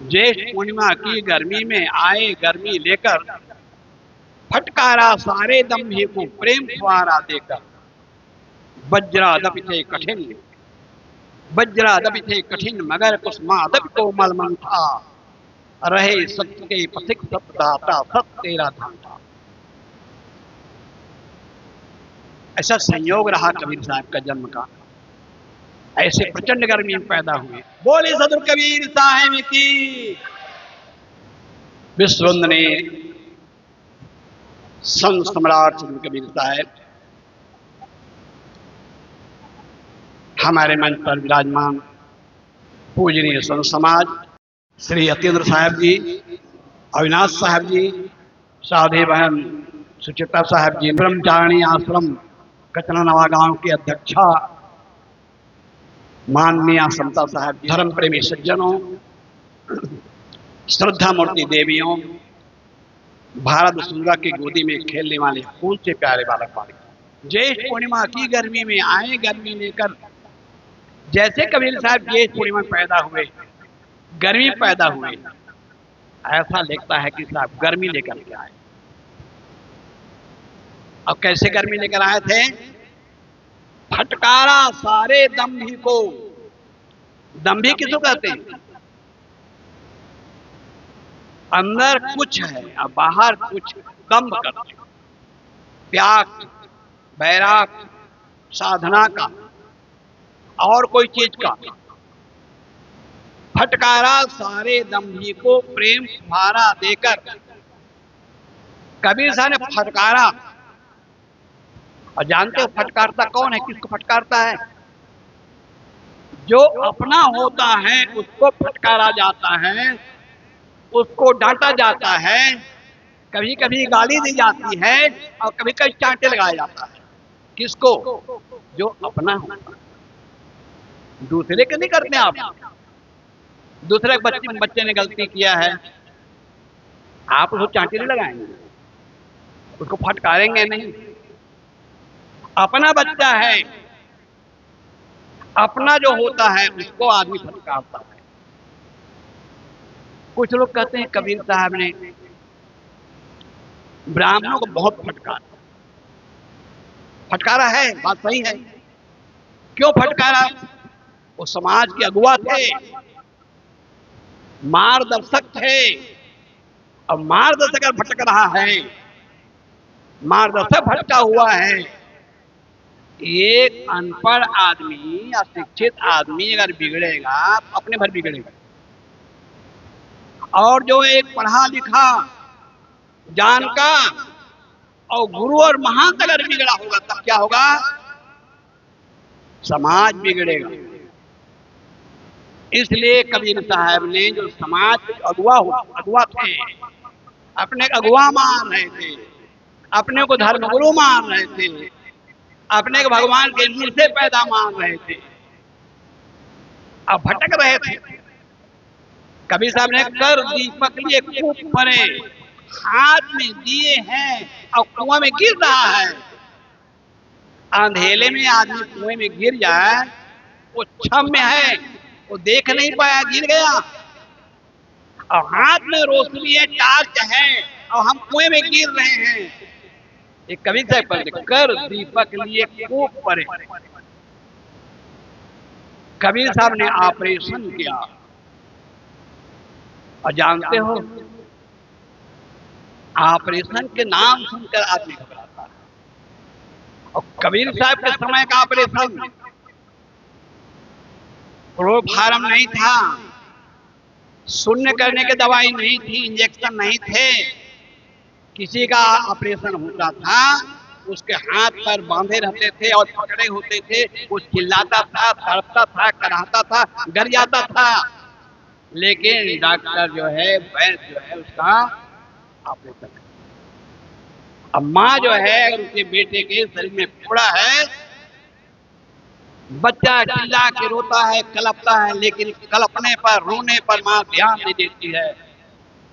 ज्येष्ठ पूर्णिमा की गर्मी में आए गर्मी लेकर, फटकारा सारे दंभी को प्रेम फुहारा देकर। वज्रादपि थे कठिन, वज्रादपि थे कठिन, मगर कुसुमादपि कोमल मन था। रहे सत्य के पथिक सतदाता, सत्य तेरा धन था। ऐसा संयोग रहा कबीर साहब का जन्म का। ऐसे प्रचंड गर्मी में पैदा हुए। बोले सदर कबीर साहब की। विश्ववंदने संत सम्राट सदर कबीर साहब हमारे मंच पर विराजमान पूजनीय संत समाज श्री अतिन्द्र साहब जी, अविनाश साहब जी, साधे बहन सुचिता साहब जी, ब्रह्मचारिणी आश्रम कचना नवा गांव की अध्यक्षा माननीय समता साहब, धर्म प्रेमी सज्जनों, श्रद्धा मूर्ति देवियों, भारत सुंदरा की गोदी में खेलने वाले फूल से प्यारे बालक बालिका। ज्येष्ठ पूर्णिमा की गर्मी में आए गर्मी लेकर। जैसे कबीर साहब ज्येष्ठ पूर्णिमा में पैदा हुए, गर्मी पैदा हुए, ऐसा लगता है कि साहब गर्मी लेकर के आए। अब कैसे गर्मी लेकर आए थे? फटकारा सारे दंभी को। दंभी किसको कहते हैं? अंदर कुछ है और बाहर कुछ, दंभ करते, त्याग, बैराग, साधना का और कोई चीज का। फटकारा सारे दंभी को प्रेम फुहारा देकर। कबीर साहब ने फटकारा। और जानते हो फटकारता कौन है, किसको फटकारता है? जो अपना होता है उसको फटकारा जाता है, उसको डांटा जाता है, कभी कभी गाली दी जाती है और कभी कभी चांटे लगाया जाता है। किसको? जो अपना होता है। दूसरे के नहीं करते आप। दूसरे बच्चे ने गलती किया है, आप उसको चांटे नहीं लगाएंगे, उसको फटकारेंगे नहीं। अपना बच्चा है, अपना जो होता है उसको आदमी फटकारता है। कुछ लोग कहते हैं कबीर साहब ने ब्राह्मणों को बहुत फटकारा। फटकारा है, बात सही है। क्यों फटकारा? वो समाज के अगुवा थे, मार्गदर्शक थे। अब मार्गदर्शक अगर भटक रहा है, मार्गदर्शक भटका हुआ है, एक अनपढ़ आदमी, अशिक्षित आदमी अगर बिगड़ेगा अपने भर बिगड़ेगा। और जो एक पढ़ा लिखा जानका और गुरु और महंत अगर बिगड़ा होगा तब क्या होगा? समाज बिगड़ेगा। इसलिए कबीर साहब ने जो समाज के अगुवा थे, अपने अगुवा मान रहे थे, अपने को धर्मगुरु मान रहे थे, अपने को भगवान के मुंह से पैदा मान रहे थे, अब भटक रहे थे। कबीर साहब ने कर दीपक लिए खूब परे, हाथ में दिए हैं और कुआं में गिर रहा है। अंधेले में आदमी कुएं में गिर जाए, वो छम में है, वो देख नहीं पाया, गिर गया। और हाथ में रोशनी है, टार्च है और हम कुएं में गिर रहे हैं। एक कबीर साहब पढ़ते, कर दीपक लिए खूब परे। कबीर साहब ने ऑपरेशन किया। और जानते हो ऑपरेशन के नाम सुनकर आदमी घबराता है। और कबीर साहब के समय का ऑपरेशन क्लोरोफार्म नहीं था, शून्य करने की दवाई नहीं थी, इंजेक्शन नहीं थे। किसी का ऑपरेशन होता था, उसके हाथ पर बांधे रहते थे और पकड़े होते थे, वो चिल्लाता था, तड़पता था, कराहता था, गर जाता था। लेकिन डॉक्टर जो है, वैद्य जो है, उसका ऑपरेशन। अब माँ जो है अगर उसके बेटे के शरीर में फोड़ा है, बच्चा चिल्ला के रोता है, कलपता है, लेकिन कलपने पर, रोने पर माँ ध्यान नहीं देती है।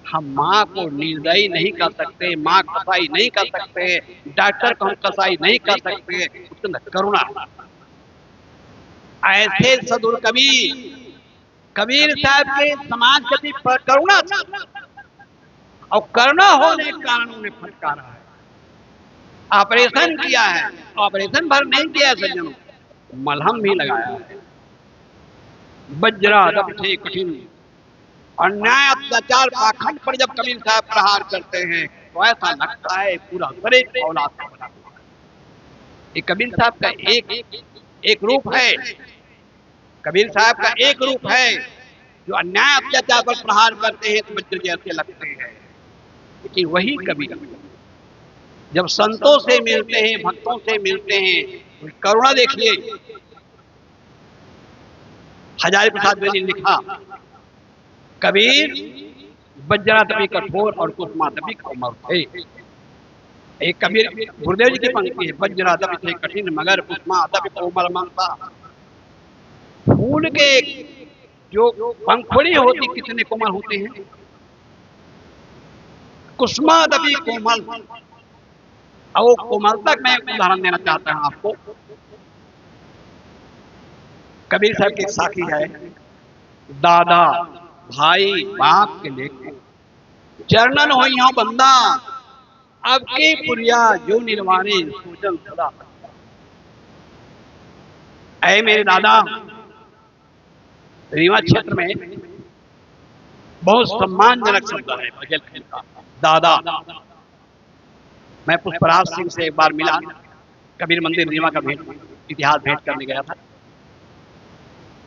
हम माँ को निर्दयी नहीं कर सकते, माँ कसाई नहीं कर सकते, डॉक्टर को हम कसाई नहीं कर सकते, उसके अंदर करुणा। ऐसे सदुर कबीर कबीर साहब के समाज के प्रति करुणा था और करुणा होने के कारण उन्हें फटकारा है, ऑपरेशन किया है। ऑपरेशन भर नहीं किया है सज्जनों, मलहम भी लगाया है। वज्रा दब थे कठिन, अन्याय अत्याचार पाखंड पर जब कबीर साहब प्रहार करते हैं तो ऐसा लगता है पूरा गरीब औलाद का बना हुआ है। ये कबीर साहब का एक रूप है, कबीर साहब का एक रूप है जो अन्याय अत्याचार पर प्रहार करते हैं तो वज्र जैसे लगते हैं। लेकिन वही कबीर जब संतों से मिलते हैं, भक्तों से मिलते हैं, तो करुणा देखिए। हजारी प्रसाद ने लिखा, कबीर वज्रादपि कठोर और कुसुमादपि कोमल थे। एक कबीर गुरुदेव जी की पंक्ति है, वज्रादपि थे कठिन मगर कुसुमादपि कोमल मन था। फूल के जो पंखुड़ी होती कितने कोमल होते हैं, कुसुमादपि कोमल। और वो कोमलता मैं उदाहरण देना चाहता हूं आपको। कबीर साहब की एक साखी है, दादा भाई बाप के लेके चरणन हो यहाँ बंदा, अब के पुरिया जो निर्वाणे सूजन सदा। ऐ मेरे दादा, रीवा क्षेत्र में बहुत सम्मानजनक शब्द है बुंदेलखंड का दादा। मैं पुष्पराज सिंह से एक बार मिला, कबीर मंदिर रीवा का इतिहास भेंट करने गया था।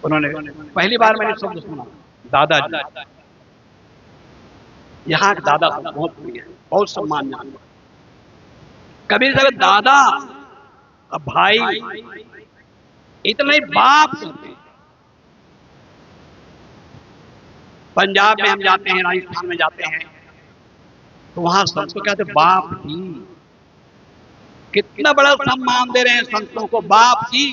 उन्होंने पहली बार मैंने शब्द सुना दादा जी। यहाँ दादा बहुत प्रिय है, बहुत सम्मान। कबीर साहब दादा अब भाई, इतना ही बाप कहते हैं। पंजाब में हम जाते हैं, राजस्थान में जाते हैं तो वहां संतों कहते बाप जी। कितना बड़ा सम्मान दे रहे हैं संतों को, बाप जी।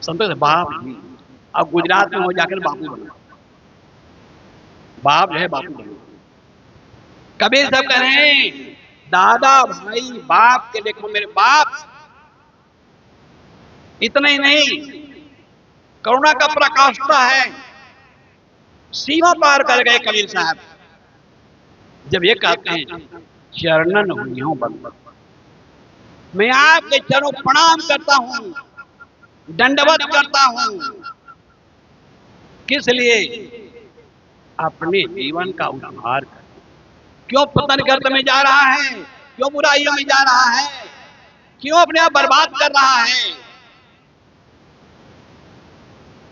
संतों से बाप जी। अब गुजरात में हो जाकर बापू बना, बाप जो है बापू बना। कबीर साहब कह रहे हैं दादा भाई बाप के देखो मेरे बाप। इतना ही नहीं, करुणा का प्रकाष्ठा है, सीमा पार कर गए कबीर साहब जब ये कहते हैं चरणन हुई बंद, मैं आपके चरणों प्रणाम करता हूं, दंडवत करता हूं। किस लिए? अपने जीवन का उद्धार कर। क्यों पतन गर्त में जा रहा है, क्यों बुराइयों में जा रहा है, क्यों अपने आप बर्बाद कर रहा है?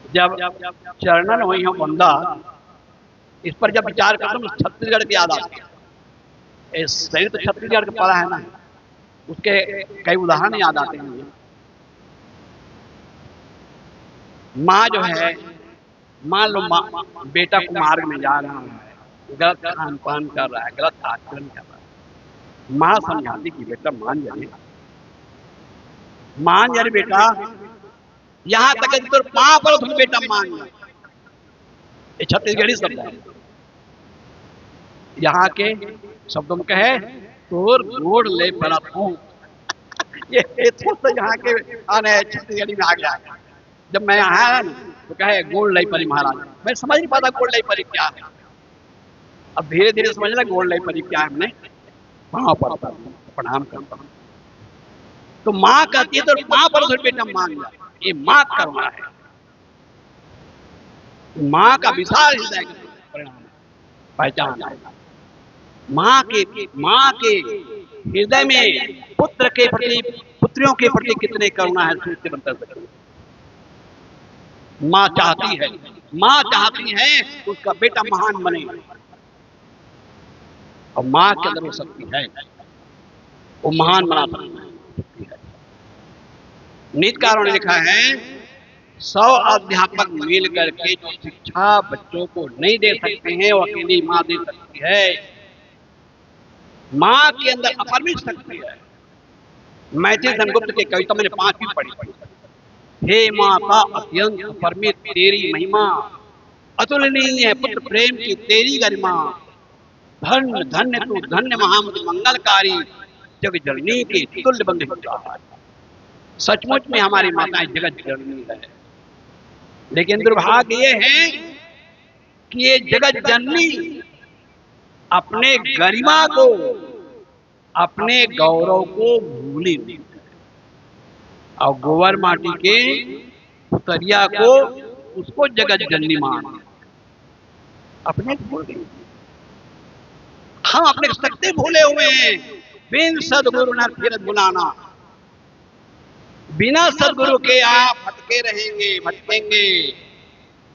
जब चरणन हुई हो बंदा, इस पर जब विचार करता हूं छत्तीसगढ़ की याद आती है। शरीर तो छत्तीसगढ़ का पड़ा है ना, उसके कई उदाहरण याद आते हैं। माँ जो है, मान लो बेटा को मार्ग में जा रहा है, गलत खान पान कर रहा है, गलत आचरण कर रहा है, माँ समझाती कि बेटा मान जाए, मान जाए बेटा, यहां तक कि तो पांव पर तुम बेटा मान जाए। ये छत्तीसगढ़ी शब्द है। यहाँ के शब्दों में कहे तोर गोड़ ले पड़ा हूं। ये तो यहाँ के आने छत्तीसगढ़ी में आ गया। जब मैं आया तो कहे गोड़ लाई परी महाराज, मैं समझ नहीं पाता गोड़ लाई परी क्या है। अब धीरे धीरे समझ रहा गोड़ लाई परी क्या है। हमने पांव पड़ता हूं, प्रणाम करता हूं। तो माँ कहती है तो पांव पर फिर बेटा मान जा, ये माँ करना है। माँ का विशाल हृदय परिणाम पहचान है। माँ के हृदय में पुत्र के प्रति, पुत्रियों के प्रति कितने करुणा है, सोचते बनता सकते। माँ चाहती है उसका बेटा महान बने, और माँ के अंदर वो शक्ति है, वो महान बना सकती है। नीतिकारों ने लिखा है 100 अध्यापक मिल करके जो शिक्षा बच्चों को नहीं दे सकते हैं वो अकेली माँ दे सकती है। माँ के अंदर अपरिमित शक्ति है। मैथिली सेनगुप्त की कविता मैंने 5वीं पढ़ी। हे माता अत्यंत अपरिमित तेरी महिमा, अतुलनीय है पुत्र प्रेम की तेरी गरिमा। धन्य धन्य तू धन्य महामति मंगलकारी, जग जननी के तुल्य बंधु। सचमुच में हमारी माताएं जगत जननी है। लेकिन दुर्भाग्य ये है कि ये जगत जननी अपने गरिमा को, अपने गौरव को भूली हुई है और गोबर माटी के पुतरिया को, उसको जगत जननी मान अपने भूल गई। हम अपने शक्ति भूले हुए हैं। बिन सदगुरु न फिरत बुलाना, बिना सदगुरु के आप भटके रहेंगे, भटकेंगे।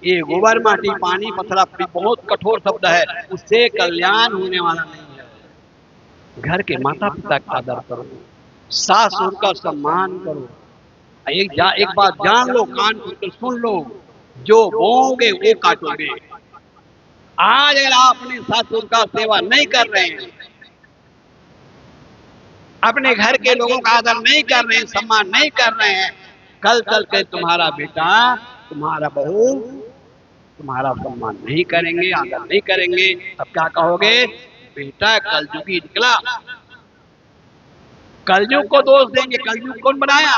ये गोबर माटी पानी पत्थर बहुत कठोर शब्द है, उससे कल्याण होने वाला नहीं है। घर के माता पिता का आदर करो, सास ससुर का सम्मान करो। एक बात जान लो, कान खोलकर सुन लो, जो बोओगे वो काटोगे। आज अगर आप अपने सास ससुर का सेवा नहीं कर रहे हैं, अपने घर के लोगों का आदर नहीं कर रहे हैं, सम्मान नहीं कर रहे हैं, कल चल के तुम्हारा बेटा, तुम्हारा बहू तुम्हारा सम्मान नहीं करेंगे, आदर नहीं करेंगे। तब क्या कहोगे? बेटा कलयुगी निकला। कलयुग को दोष देंगे। कलयुग कौन बनाया?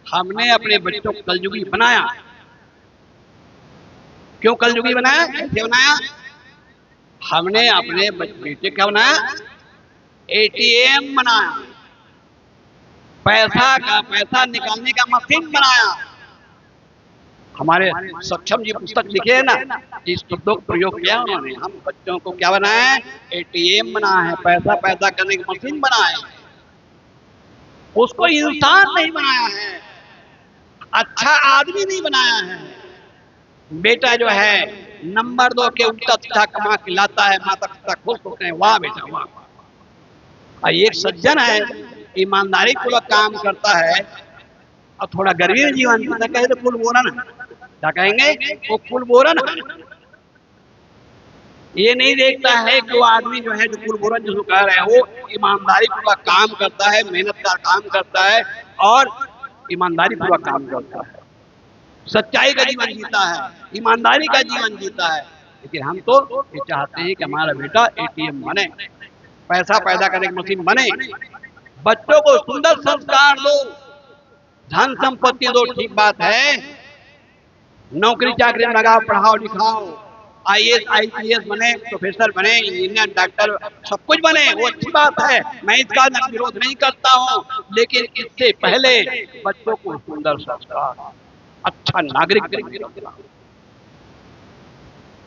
हमने अपने बच्चों को कलयुगी बनाया। क्यों कलयुगी बनाया? कैसे बनाया? हमने अपने बेटे क्या बनाया? एटीएम बनाया, पैसा निकालने का मशीन बनाया। हमारे सक्षम जी पुस्तक लिखे है ना, इस शब्दों का प्रयोग किया उन्होंने। हम बच्चों को क्या बनाया है? एटीएम बनाया है, पैसा पैदा करने की मशीन बनाया है। उसको इंसान नहीं बनाया है, अच्छा आदमी नहीं बनाया है। बेटा जो है नंबर 2 के उल्टा सीधा कमा के लाता है, माता पिता खुश होते हैं, वाह बेटा वाह। और एक सज्जन है, ईमानदारी पूर्वक काम करता है और थोड़ा गरीबी में जीवन जीता, कहे तो फुल बोरा ना, क्या कहेंगे? वो फुल बोरा ना। ये नहीं देखता है कि वो आदमी जो है, जो फुल बोरा जिसको कह रहे हैं, वो ईमानदारी पूर्वक काम करता है, मेहनत का काम करता है और ईमानदारी पूर्वक काम करता है, सच्चाई का जीवन जीता है, ईमानदारी का जीवन जीता है। लेकिन हम तो ये चाहते हैं कि हमारा बेटा एटीएम बने, पैसा पैदा करने की मशीन बने। बच्चों को सुंदर संस्कार दो, धन संपत्ति दो, ठीक बात है। नौकरी चाकरी में लगाओ, पढ़ाओ लिखाओ, आईएएस आईपीएस बने, प्रोफेसर बने, इंजीनियर डॉक्टर सब कुछ बने, वो अच्छी बात है, मैं इसका विरोध नहीं करता हूँ। लेकिन इससे पहले बच्चों को सुंदर संस्कार, अच्छा नागरिक,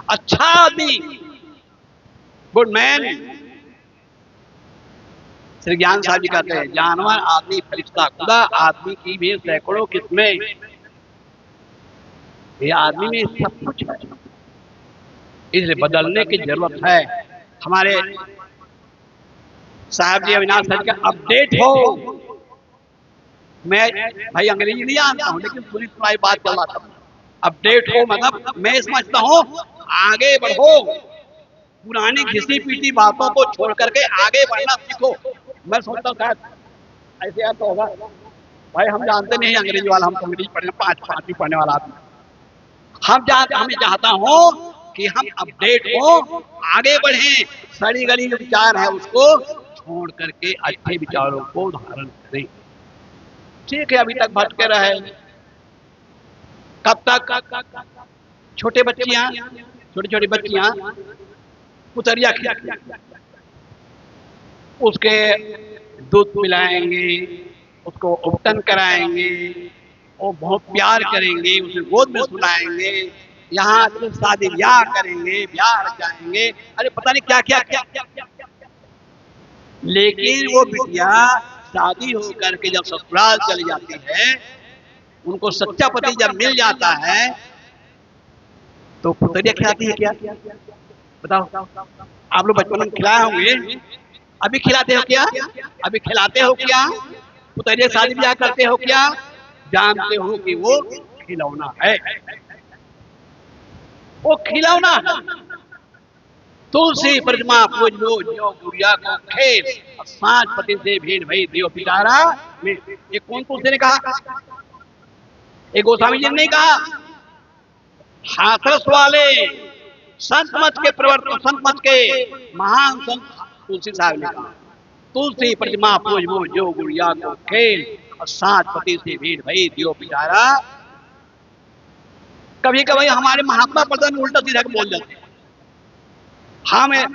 अच्छा आदमी, गुड मैन। श्री ज्ञान साहब जी कहते हैं, जानवर आदमी फरिश्ता खुदा, आदमी की भी सैकड़ों किस्में, ये आदमी में सब कुछ है, इसे बदलने की जरूरत है। हमारे साहब जी अविनाश सर का अपडेट हो। मैं भाई अंग्रेजी नहीं जानता हूँ, लेकिन पूरी बात चल रहा था। अपडेट हो मतलब मैं समझता हूँ आगे बढ़ो, पुरानी घिसी पीटी बातों को छोड़ करके आगे बढ़ना सीखो। मैं सोचता हूँ शायद ऐसे यार तो होगा भाई, हम जानते नहीं अंग्रेजी वाला, हम तो अंग्रेजी पढ़ने पांचवी पढ़ने वाला आदमी। हमें चाहता हूँ कि हम अपडेट हो, आगे बढ़े, सड़ी गली जो विचार है उसको छोड़ करके अच्छे विचारों को धारण करें। ठीक है, अभी तक भटके रहे, कब तक? छोटे बच्चियां, छोटी छोटी बच्चियां पुतरिया खिलाएंगे, उसके दूध पिलाएंगे, उसको उपटन कराएंगे, वो बहुत प्यार करेंगे, उसे गोद में सुलाएंगे, यहाँ शादी ब्याह करेंगे, ब्याह रचाएंगे, अरे पता नहीं क्या क्या क्या क्या क्या। लेकिन वो बिटिया शादी होकर के जब ससुराल चली जाती है, उनको सच्चा पति जब मिल जाता है तो पुतरिया खिलाती है क्या? बताओ, आप लोग बचपन में खिलाए होंगे, अभी खिलाते हो क्या? अभी खिलाते हो क्या? पुतरिया शादी ब्याह करते हो क्या? जानते हो कि वो खिलौना है, वो खिलौना है। तुलसी प्रतिमा पूजो जो गुड़िया को खेल, सांच पति से भेंट भई दियो पिटारा में। ये कौन तुलसी ने कहा? ये गोस्वामी जी ने नहीं कहा, हाथरस वाले संत मत के प्रवर्तक, संत मत के महान संत तुलसी साहब ने कहा, तुलसी प्रतिमा पूजो जो गुड़िया को खेल, और सांच पति से भेंट भई दियो पिटारा। कभी कभी हमारे महात्मा प्रधान उल्टा सीधा बोल जाते हैं, हमें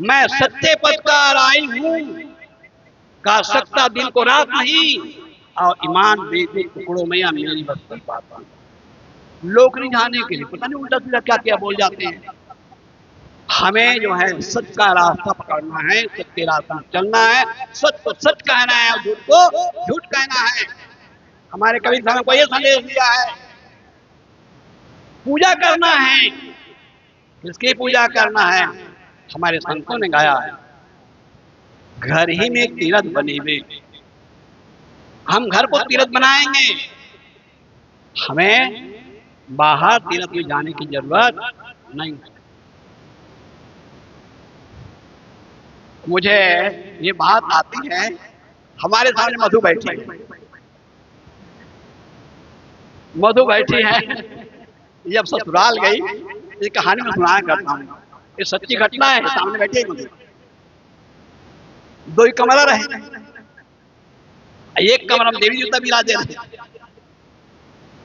मैं सत्य पथ पर आई हूं, का सकता दिन को रात नहीं, और ईमान बेटे टुकड़ों में या मेरी बस की बात। लोग नहीं जाने के लिए पता नहीं उल्टा सीधा क्या क्या बोल जाते हैं। हमें जो है सच का रास्ता पकड़ना है, सत्य रास्ता में चलना है, सच को सच कहना है और झूठ को झूठ कहना है। हमारे कबीर साहब को यह संदेश दिया है, पूजा करना है। किसकी पूजा करना है? हमारे संतों ने गाया है, घर ही में तीरथ बने हुए, हम घर को तीरथ बनाएंगे, हमें बाहर तीरथ में जाने की जरूरत नहीं। मुझे ये बात आती है, हमारे सामने मधु बैठी है, मधु बैठी है, जब ससुराल गई, ये कहानी में सुनाया करता हूँ, ये सच्ची घटना है। सामने बैठी है मधु, दो ही कमरा रहे, एक कमरा में देवी देवता विराजे रहे।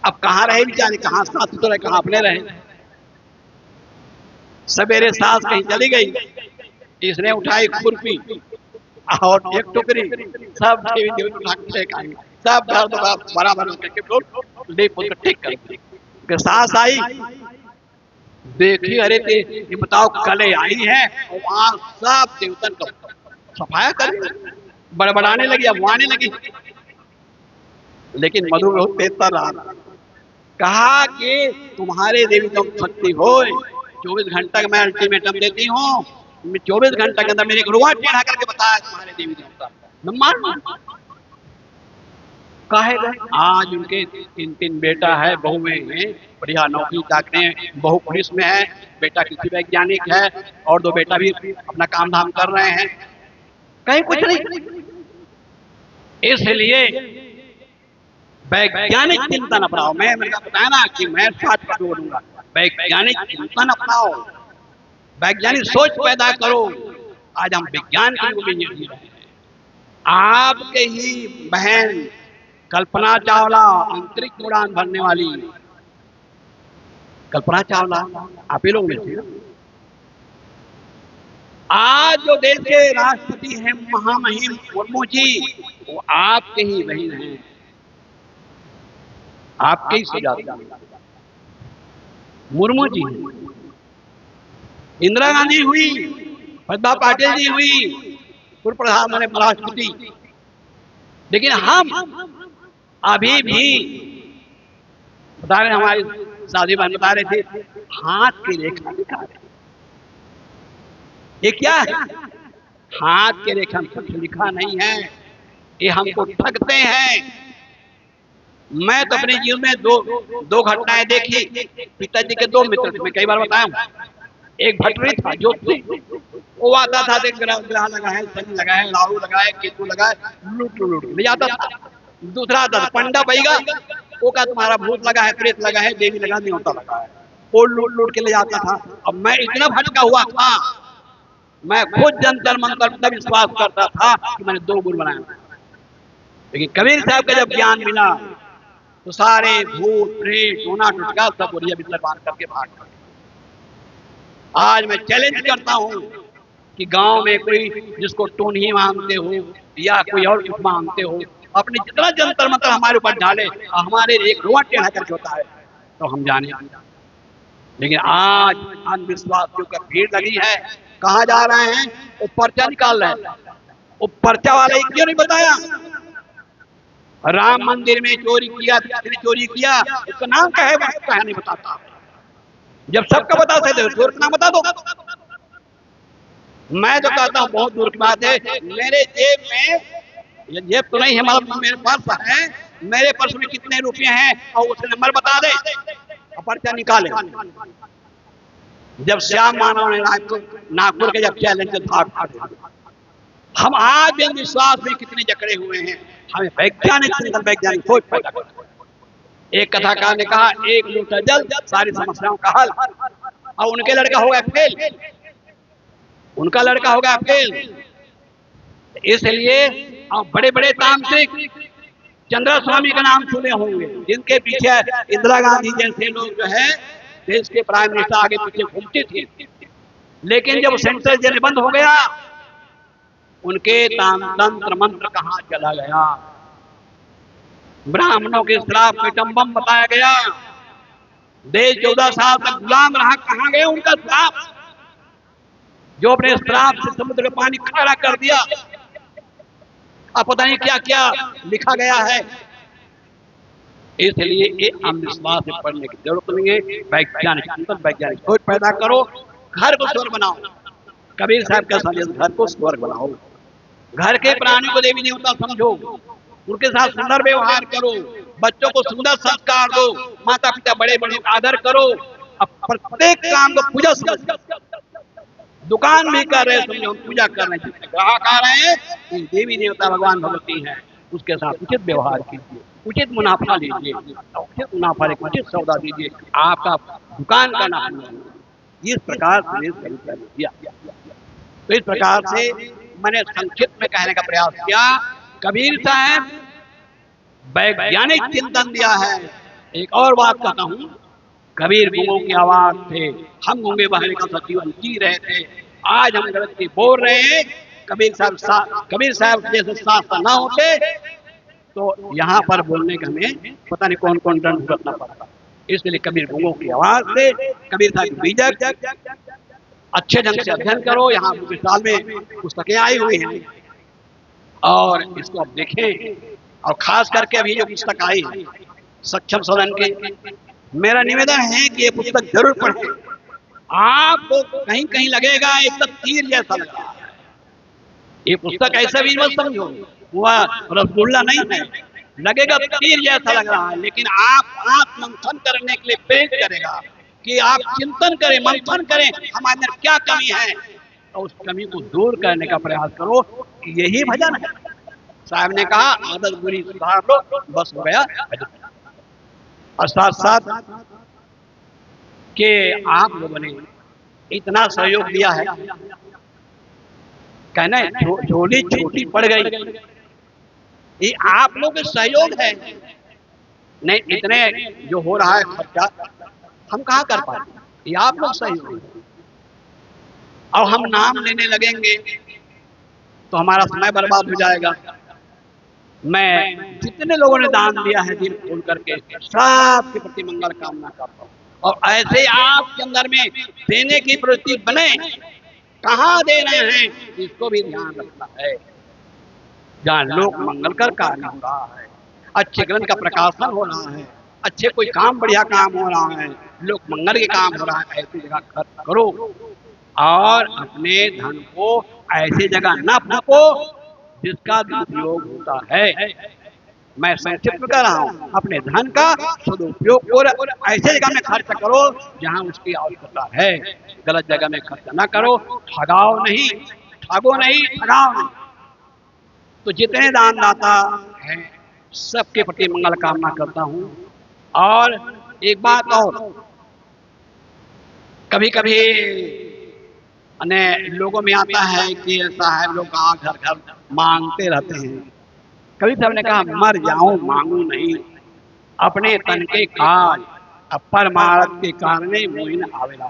अब कहाँ रहे बेचारे, कहाँ सास तो रहे, कहाँ अपने रहे। सवेरे सास कहीं चली गई, इसने उठाई खुरपी और एक टोकरी, सब देवी देवता खाएंगे, सब बराबर करके ठीक कर। सास आई, देखी, अरे ये बताओ कले आई है, और वहां सब देवतन को सफाया कर बड़बड़ाने लगी, अफवाने लगी। लेकिन मधु बहुत तेज रहा, कहा कि तुम्हारे देवी तुम शक्ति हो, 24 घंटा का मैं अल्टीमेटम देती हूँ, 24 घंटा के अंदर मेरे रुआ टेढ़ा करके बताया तुम्हारे देवी देवता, मैं मान काहे गए। आज उनके 3 बेटा है, बहुएं हैं, बढ़िया नौकरी चाकरी, बहू पुलिस में है, बेटा कृषि वैज्ञानिक है, और 2 बेटा भी अपना काम धाम कर रहे हैं, कहीं कुछ नहीं। इसलिए वैज्ञानिक चिंतन अपनाओ। मैंने बताया ना कि मैं 60 पर बोलूंगा, वैज्ञानिक चिंतन अपनाओ, वैज्ञानिक सोच पैदा करो। आज हम विज्ञान के युग में जी रहे हैं। आपके ही बहन कल्पना चावला, अंतरिक्ष उड़ान भरने वाली कल्पना चावला, आप ही लोग में थी ना। आज जो देश के राष्ट्रपति हैं महामहिम मुर्मू जी, वो आपके ही बहन हैं, आपके ही सुजाता मुर्मू जी। इंदिरा गांधी हुई, प्रतिभा पाटिल जी हुई, पूर्व प्रधानमंत्री राष्ट्रपति। लेकिन हम अभी भी बता रहे, हमारी शादी बहन बता रहे थे, हाथ की रेखा दिखा रहे। ये क्या है? हाथ की रेखा कुछ लिखा नहीं है, ये हमको ठगते हैं। मैं तो अपने जीवन में दो घटनाएं देखी। पिताजी के 2 मित्र थे, मैं कई बार बताया हूं। एक भटरी था, ज्योति, वो आता था, देख ग्रह लगा है, शनि लगा है, राहु लगा है, केतु लगा है, लूट ले जाता था। दूसरा आता था पंडा बैगा, वो का तुम्हारा भूत लगा है, प्रेत लगा है, देवी लगा, न्योता लगा है, वो लूट के ले जाता था। अब मैं इतना भटका हुआ था, मैं खुद जंतर मंतर पर विश्वास करता था कि मैंने 2 गुरु बनाया। लेकिन कबीर साहब का जब ज्ञान मिला तो सारे भूत प्रेत टोना टुटका सब बोरिया बिस्तर बांध करके भाग गए। आज मैं चैलेंज करता हूं कि गांव में कोई जिसको टोनी मानते हो या कोई और कुछ मानते हो, अपने जितना जंतर मंतर हमारे ऊपर डाले, हमारे एक रुआ टेढ़ा करके होता है तो हम जाने। लेकिन आज अंधविश्वासियों का भीड़ लगी है। कहाँ जा रहे हैं? वो पर्चा निकाल रहे हैं। वो पर्चा वाले क्यों नहीं बताया? राम मंदिर में चोरी किया, चोरी किया, उसका नाम क्या है? क्या नहीं बताता। जब सबका बता सकते चोर का नाम बता दो। मैं तो कहता हूँ बहुत दूर की बात है, मेरे जेब में, जेब तो नहीं है, मतलब मेरे पास है, मेरे पर्स में कितने रुपए हैं और उसका नंबर बता दे, पर्चा निकाले। जब श्याम मानव ने नागपुर के जब चैलेंज था, हम आज विश्वास में कितने जकड़े हुए हैं। हमें वैज्ञानिक वैज्ञानिक सोच पैदा करना। एक कथाकार ने कहा, 1 लोटा जल सारी समस्याओं का हल, और उनके लड़का हो गया फेल, उनका लड़का हो गया फेल। इसलिए अब बड़े बड़े तांत्रिक चंद्र स्वामी का नाम सुने होंगे, जिनके पीछे इंदिरा गांधी जैसे लोग जो है देश के प्राइम मिनिस्टर आगे पीछे घूमते थे। लेकिन जब सेंट्रल जेल बंद हो गया, उनके तंत्र मंत्र कहां चला गया। ब्राह्मणों के श्राप पेटम्बम बताया गया। देश 14 साल तक गुलाम रहा, कहां गए उनका श्राप, जो अपने श्राप से समुद्र का पानी खारा कर दिया। अब पता नहीं क्या क्या लिखा गया है। इसलिए ये अंधविश्वास से पढ़ने की जरूरत नहीं है। वैज्ञानिक चिंतन, वैज्ञानिक सोच पैदा करो, घर को स्वर्ग बनाओ। कबीर साहब का संदेश, घर को स्वर्ग बनाओ। घर के प्राणी को देवी देवता समझो, उनके साथ सुंदर व्यवहार करो, बच्चों को सुंदर संस्कार दो, माता पिता बड़े बड़े आदर करो। अब प्रत्येक काम को पूजा समझो। दुकान भी कर रहे समझो पूजा कर रहे हैं, ग्राहक आ रहे हैं देवी देवता भगवान भगवती है, उसके साथ उचित व्यवहार कीजिए, उचित मुनाफा लीजिए, उचित मुनाफा लेकर उचित सौदा दीजिए, आपका दुकान का नाम। इस प्रकार से दिया। तो इस प्रकार से मैंने संक्षिप्त में कहने का प्रयास किया। कबीर साहब वैज्ञानिक चिंतन दिया है। एक और बात कहता हूं, कबीर गूंगों की आवाज थे, हम गूंगे बहरे का जीवन जी रहे थे, आज हम गलत की बोल रहे हैं। कबीर साहब जैसे शास्त्र ना होते तो यहाँ पर बोलने का हमें पता नहीं कौन कौन दंड भुगतना पड़ता। इसलिए कबीर गूंगों की आवाज से, कबीर साहब बीजक अच्छे ढंग से अध्ययन करो। यहाँ विशाल में पुस्तकें आई हुई हैं और इसको आप देखें। और खास करके अभी जो पुस्तक आई है सक्षम सोलन की, मेरा निवेदन है कि ये पुस्तक जरूर पढ़ें। आपको कहीं कहीं लगेगा एक तो तीर जैसा लग रहा है। ये पुस्तक ऐसा भी मत समझो वह रसगुल्ला नहीं है, लगेगा तीर जैसा लग रहा है, लेकिन आप मंथन करने के लिए प्रेरित करेगा कि आप चिंतन करें, मंथन करें हमारे अंदर क्या कमी है और उस कमी को दूर करने का प्रयास करो। यही भजन है। साहब ने कहा आदत बुरी सुधार लो, बस हो गया भजन। और साथ साथ के आप लोगों ने इतना सहयोग दिया है, कहना झोली छोटी पड़ गई, ये आप लोग के सहयोग है। नहीं इतने जो हो रहा है खर्चा हम कहाँ कर पाते, ये आप लोग सहयोग है। और हम नाम लेने लगेंगे तो हमारा समय बर्बाद हो जाएगा। मैं जितने लोगों ने दान दिया है दिल खोल करके सबके प्रति मंगल कामना करता हूँ। और ऐसे आपके अंदर में देने की प्रवृत्ति बने, कहाँ देना है इसको भी ध्यान रखना है। जहाँ लोक मंगल कर कार्य हो रहा है, अच्छे ग्रंथ का प्रकाशन हो रहा है, अच्छे कोई काम बढ़िया काम हो रहा है, लोक मंगल के काम हो रहा है, ऐसी जगह खर्च करो। और अपने धन को ऐसी जगह न फूको जिसका दुरुपयोग होता है। मैं संक्षिप्त कर रहा हूँ, अपने धन का सदुपयोग और ऐसे जगह में खर्च करो जहाँ उसकी आवश्यकता है। गलत जगह में खर्च न करो, ठगाओ नहीं, ठगो नहीं, ठगाओ नहीं। तो जितने दानदाता हैं सबके प्रति मंगल कामना करता हूँ। और एक बात और, कभी कभी लोगों में आता है कि साहब लोग घर घर मांगते रहते हैं। कभी साहब ने कहा मर जाऊं मांगू नहीं, अपने तन के काज परमार्थ के कारण मोहिन आवेला।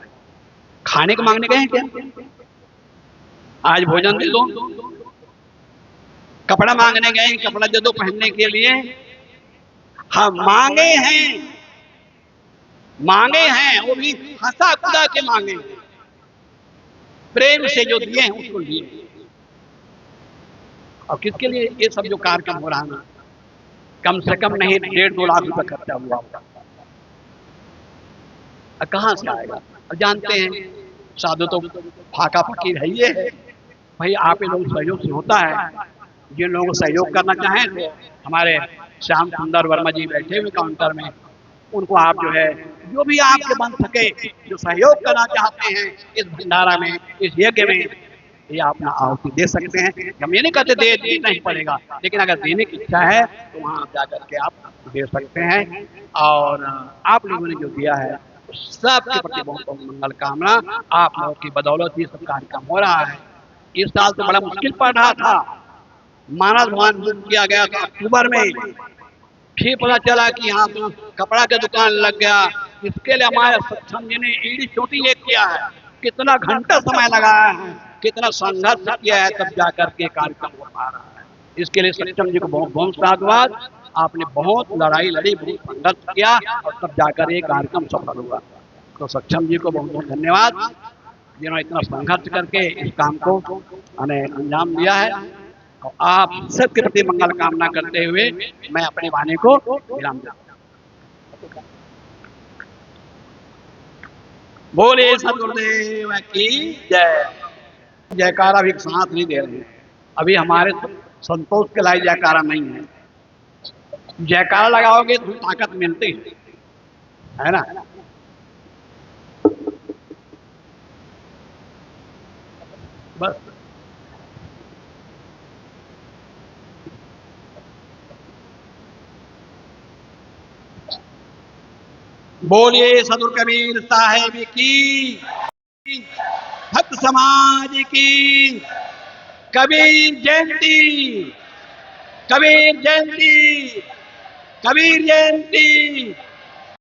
खाने को मांगने गए क्या? आज भोजन दे दो। कपड़ा मांगने गए, कपड़ा दे दो पहनने के लिए। हम मांगे हैं वो भी हंसा खुदा के मांगे, प्रेम से जो दिए हैं उसको लिए। और किसके लिए ये सब जो कार्यक्रम हो रहा है, कम से कम नहीं 1.5-2 लाख रुपए खर्चा हुआ होगा। कहाँ से आएगा? और जानते हैं साधु तो फाका फकीर है ये है भाई। आप लोग सहयोग से होता है। जिन लोगों को सहयोग करना चाहें तो हमारे श्याम सुंदर वर्मा जी बैठे हुए काउंटर में, उनको आप जो है जो भी आपके बन सके जो सहयोग करना चाहते हैं इस भंडारा में, इस यज्ञ में, ये अपना आहुति दे सकते हैं। हम ये नहीं कहते दे नहीं पड़ेगा, लेकिन अगर देने की इच्छा है तो वहाँ जाकर के आप दे सकते हैं। और आप लोगों ने जो दिया है सबके प्रति बहुत बहुत मंगल कामना। आप लोगों की बदौलत ये सब कार्यक्रम हो रहा है। इस साल तो बड़ा मुश्किल पड़ रहा था। मानस भवन बुक किया गया था अक्टूबर में, फिर पता चला कि यहाँ तो कपड़ा की दुकान लग गया। इसके लिए हमारे सक्षम जी ने ईड़ी चोटी एक किया है, कितना घंटा समय लगाया है, कितना संघर्ष किया है, तब जाकर के कार्यक्रम हो पा रहा है। इसके लिए सक्षम जी को बहुत बहुत साधुवाद। आपने बहुत लड़ाई लड़ी, बहुत संघर्ष किया और तब जाकर ये कार्यक्रम सफल हुआ। तो सक्षम जी को बहुत बहुत धन्यवाद, जिन्होंने इतना संघर्ष करके इस काम को अंजाम दिया है। और आप सबके प्रति मंगल कामना करते हुए मैं अपने वाणी को विराम देता हूं। बोले सदगुरुदेव की जय। जयकारा भी साथ नहीं दे रहे हैं, अभी हमारे संतोष के लायक जयकारा नहीं है। जयकारा लगाओगे तो ताकत मिलती है ना। बस बोलिए सदगुरु कबीर साहेब की, भक्त समाज की। कबीर जयंती, कबीर जयंती, कबीर जयंती।